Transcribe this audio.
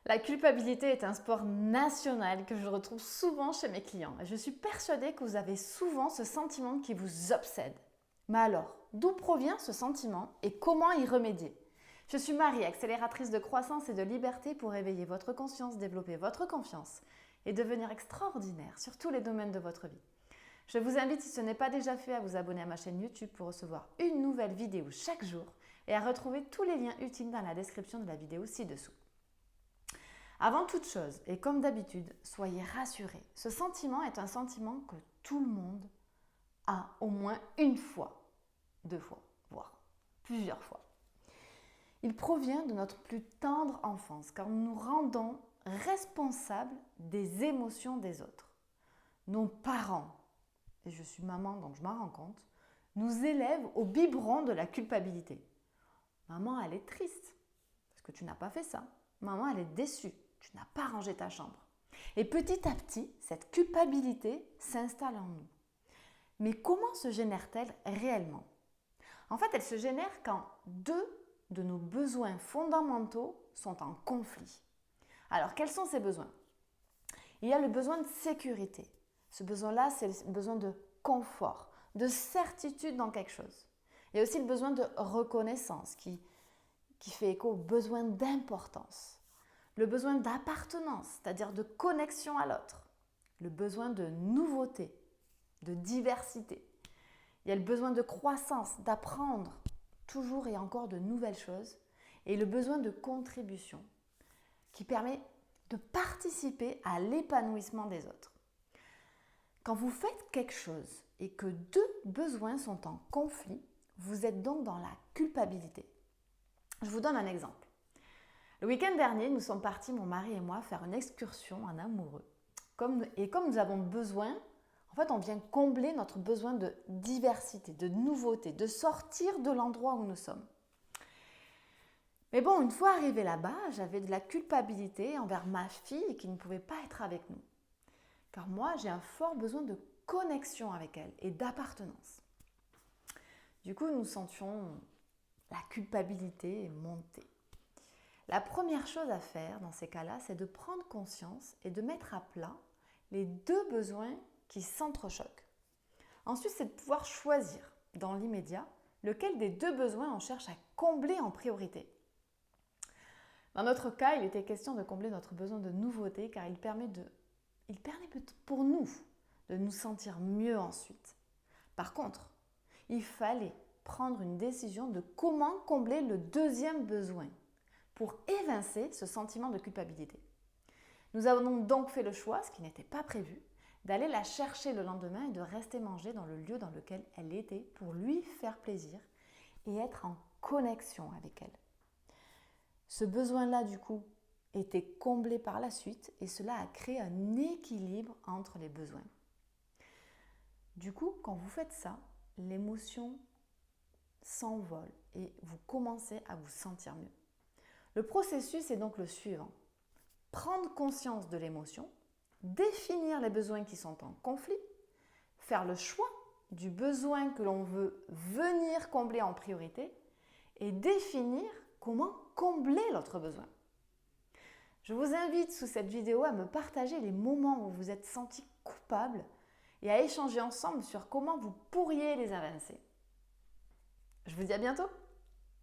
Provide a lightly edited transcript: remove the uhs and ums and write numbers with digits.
La culpabilité est un sport national que je retrouve souvent chez mes clients. Et je suis persuadée que vous avez souvent ce sentiment qui vous obsède. Mais alors, d'où provient ce sentiment et comment y remédier? Je suis Marie, accélératrice de croissance et de liberté pour éveiller votre conscience, développer votre confiance et devenir extraordinaire sur tous les domaines de votre vie. Je vous invite, si ce n'est pas déjà fait, à vous abonner à ma chaîne YouTube pour recevoir une nouvelle vidéo chaque jour et à retrouver tous les liens utiles dans la description de la vidéo ci-dessous. Avant toute chose, et comme d'habitude, soyez rassurés, ce sentiment est un sentiment que tout le monde a au moins une fois, 2 fois, voire plusieurs fois. Il provient de notre plus tendre enfance, car nous nous rendons responsables des émotions des autres. Nos parents, et je suis maman donc je m'en rends compte, nous élèvent au biberon de la culpabilité. Maman, elle est triste, parce que tu n'as pas fait ça. Maman, elle est déçue. Tu n'as pas rangé ta chambre. Et petit à petit, cette culpabilité s'installe en nous. Mais comment se génère-t-elle réellement? En fait, elle se génère quand deux de nos besoins fondamentaux sont en conflit. Alors, quels sont ces besoins? Il y a le besoin de sécurité. Ce besoin-là, c'est le besoin de confort, de certitude dans quelque chose. Il y a aussi le besoin de reconnaissance qui fait écho au besoin d'importance. Le besoin d'appartenance, c'est-à-dire de connexion à l'autre. Le besoin de nouveauté, de diversité. Il y a le besoin de croissance, d'apprendre toujours et encore de nouvelles choses. Et le besoin de contribution qui permet de participer à l'épanouissement des autres. Quand vous faites quelque chose et que deux besoins sont en conflit, vous êtes donc dans la culpabilité. Je vous donne un exemple. Le week-end dernier, nous sommes partis, mon mari et moi, faire une excursion en amoureux. Comme nous avons besoin, en fait, on vient combler notre besoin de diversité, de nouveauté, de sortir de l'endroit où nous sommes. Mais bon, une fois arrivée là-bas, j'avais de la culpabilité envers ma fille qui ne pouvait pas être avec nous. Car moi, j'ai un fort besoin de connexion avec elle et d'appartenance. Du coup, nous sentions la culpabilité monter. La première chose à faire dans ces cas-là, c'est de prendre conscience et de mettre à plat les deux besoins qui s'entrechoquent. Ensuite, c'est de pouvoir choisir dans l'immédiat lequel des deux besoins on cherche à combler en priorité. Dans notre cas, il était question de combler notre besoin de nouveauté car il permet pour nous de nous sentir mieux ensuite. Par contre, il fallait prendre une décision de comment combler le deuxième besoin pour évincer ce sentiment de culpabilité. Nous avons donc fait le choix, ce qui n'était pas prévu, d'aller la chercher le lendemain et de rester manger dans le lieu dans lequel elle était pour lui faire plaisir et être en connexion avec elle. Ce besoin-là, du coup, était comblé par la suite et cela a créé un équilibre entre les besoins. Du coup, quand vous faites ça, l'émotion s'envole et vous commencez à vous sentir mieux. Le processus est donc le suivant. Prendre conscience de l'émotion, définir les besoins qui sont en conflit, faire le choix du besoin que l'on veut venir combler en priorité et définir comment combler l'autre besoin. Je vous invite sous cette vidéo à me partager les moments où vous vous êtes senti coupable et à échanger ensemble sur comment vous pourriez les avancer. Je vous dis à bientôt!